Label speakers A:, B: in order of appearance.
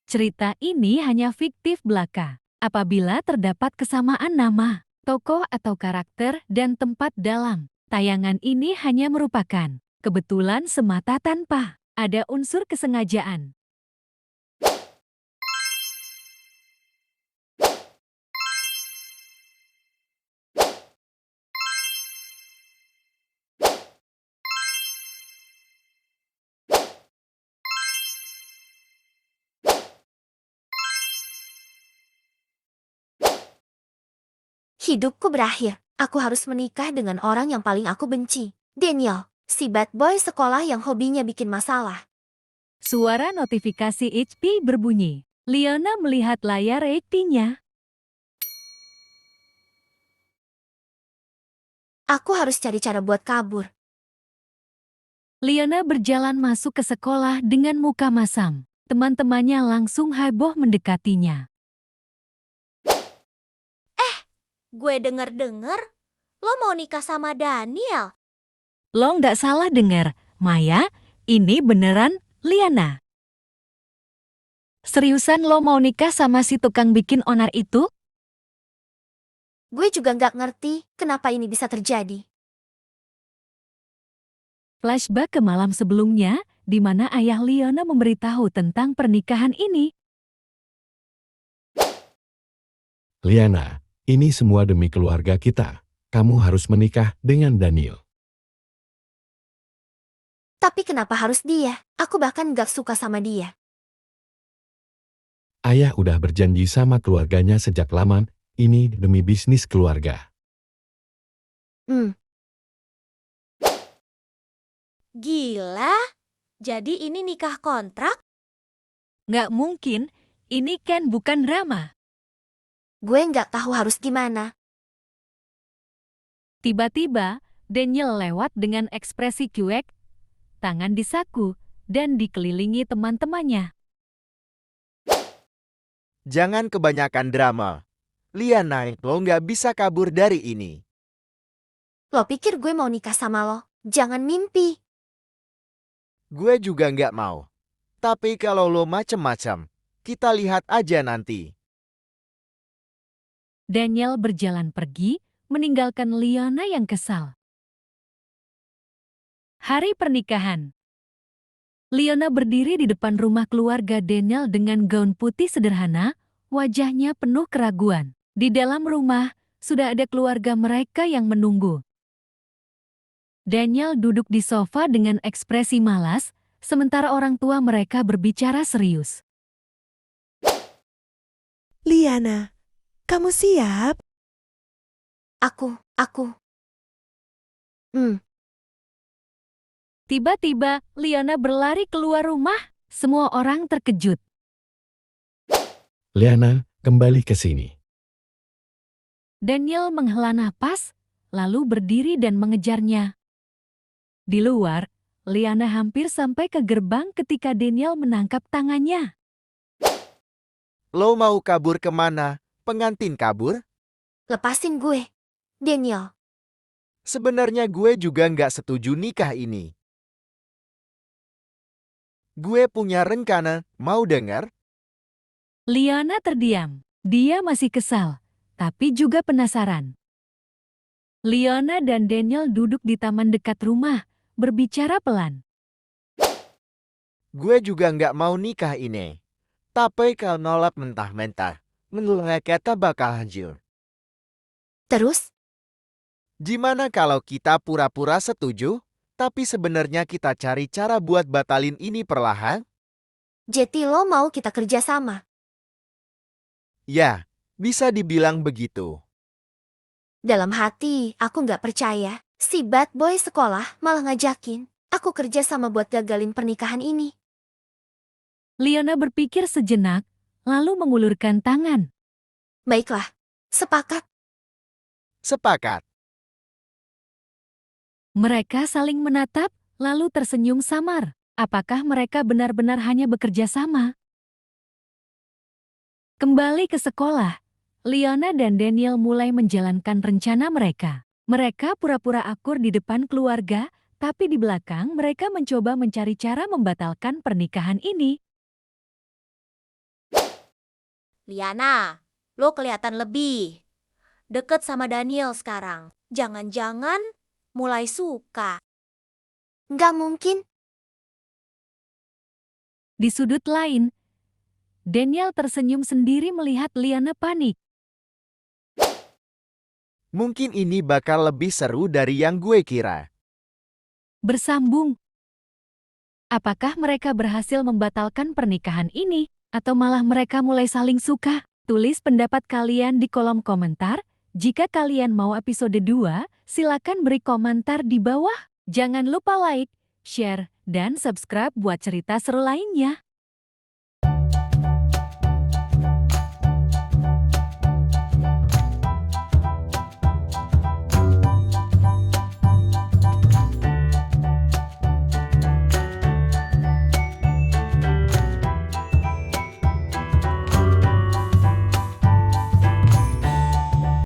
A: Cerita ini hanya fiktif belaka. Apabila terdapat kesamaan nama, tokoh atau karakter, dan tempat dalam tayangan ini hanya merupakan kebetulan semata tanpa ada unsur kesengajaan.
B: Hidupku berakhir. Aku harus menikah dengan orang yang paling aku benci. Daniel, si bad boy sekolah yang hobinya bikin masalah.
A: Suara notifikasi HP berbunyi. Liana melihat layar HP-nya.
B: Aku harus cari cara buat kabur.
A: Liana berjalan masuk ke sekolah dengan muka masam. Teman-temannya langsung heboh mendekatinya.
B: Gue denger-denger, lo mau nikah sama Daniel.
A: Lo nggak salah dengar, Maya, ini beneran Liana. Seriusan lo mau nikah sama si tukang bikin onar itu?
B: Gue juga nggak ngerti kenapa ini bisa terjadi.
A: Flashback ke malam sebelumnya, di mana ayah Liana memberitahu tentang pernikahan ini.
C: Liana, ini semua demi keluarga kita. Kamu harus menikah dengan Daniel.
B: Tapi kenapa harus dia? Aku bahkan gak suka sama dia.
C: Ayah udah berjanji sama keluarganya sejak lama, ini demi bisnis keluarga.
B: Gila? Jadi ini nikah kontrak?
A: Nggak mungkin, ini kan bukan drama.
B: Gue nggak tahu harus gimana.
A: Tiba-tiba, Daniel lewat dengan ekspresi cuek, tangan di saku, dan dikelilingi teman-temannya.
D: Jangan kebanyakan drama. Liana, lo nggak bisa kabur dari ini.
B: Lo pikir gue mau nikah sama lo? Jangan mimpi.
D: Gue juga nggak mau. Tapi kalau lo macem-macem, kita lihat aja nanti.
A: Daniel berjalan pergi, meninggalkan Liana yang kesal. Hari pernikahan. Liana berdiri di depan rumah keluarga Daniel dengan gaun putih sederhana, wajahnya penuh keraguan. Di dalam rumah, sudah ada keluarga mereka yang menunggu. Daniel duduk di sofa dengan ekspresi malas, sementara orang tua mereka berbicara serius.
E: Liana, kamu siap?
B: Aku.
A: Tiba-tiba, Liana berlari keluar rumah. Semua orang terkejut.
C: Liana, kembali ke sini.
A: Daniel menghela napas, lalu berdiri dan mengejarnya. Di luar, Liana hampir sampai ke gerbang ketika Daniel menangkap tangannya.
D: Lo mau kabur kemana? Pengantin kabur?
B: Lepasin gue. Daniel,
D: Sebenarnya gue juga nggak setuju nikah ini. Gue punya rencana, mau dengar?
A: Liana terdiam. Dia masih kesal, tapi juga penasaran. Liana dan Daniel duduk di taman dekat rumah, berbicara pelan.
D: Gue juga nggak mau nikah ini. Tapi kalau nolak mentah-mentah, menurut kita bakal hancur.
B: terus?
D: Gimana kalau kita pura-pura setuju, tapi sebenarnya kita cari cara buat batalin ini perlahan?
B: Jadi lo mau kita kerja sama?
D: Ya, bisa dibilang begitu.
B: Dalam hati, aku nggak percaya. Si bad boy sekolah malah ngajakin aku kerja sama buat gagalin pernikahan ini.
A: Liana berpikir sejenak, lalu mengulurkan tangan.
B: Baiklah, sepakat.
D: Sepakat.
A: Mereka saling menatap, lalu tersenyum samar. Apakah mereka benar-benar hanya bekerja sama? Kembali ke sekolah, Liana dan Daniel mulai menjalankan rencana mereka. Mereka pura-pura akur di depan keluarga, tapi di belakang mereka mencoba mencari cara membatalkan pernikahan ini.
F: Liana, lo kelihatan lebih deket sama Daniel sekarang. Jangan-jangan mulai suka.
B: Nggak mungkin.
A: Di sudut lain, Daniel tersenyum sendiri melihat Liana panik.
D: Mungkin ini bakal lebih seru dari yang gue kira.
A: Bersambung. Apakah mereka berhasil membatalkan pernikahan ini, atau malah mereka mulai saling suka? Tulis pendapat kalian di kolom komentar. Jika kalian mau episode 2, silakan beri komentar di bawah. Jangan lupa like, share, dan subscribe buat cerita seru lainnya.